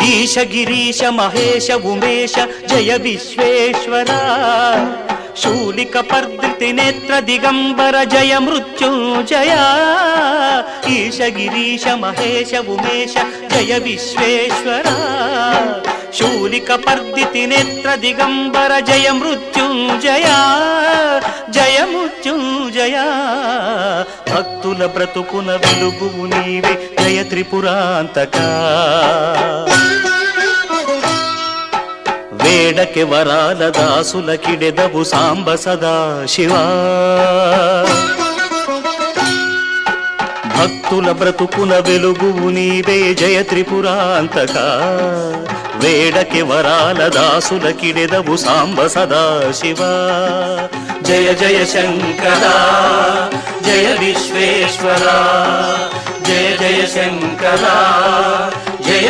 ఈశ గిరీశ మహేశ ఉమేశ జయ విశ్వేశ్వరా శూలిక పర్దితి నేత్ర దిగంబర జయ మృత్యుంజయ ఈశ గిరీశ మహేశ ఉమేశ జయ విశ్వేశ్వర శూలిక పర్దితి నేత్ర దిగంబర జయ మృత్యుంజయ జయ మృత్యుంజయ భక్తుల బ్రతుకున వెలుగువు నీవే జయ త్రిపురాంతకా వేడకె వరాల దాసుల కిడెదవు సాంబ సదా శివా భక్తుల బ్రతుకున వెలుగువు నీవే జయ త్రిపురాంతకా వేడకె వరాల దాసుల కిడెదవు సాంబ సదా శివా జయ జయ శంకరా జయ విశ్వేశ్వరా జయ జయ శంకరా జయ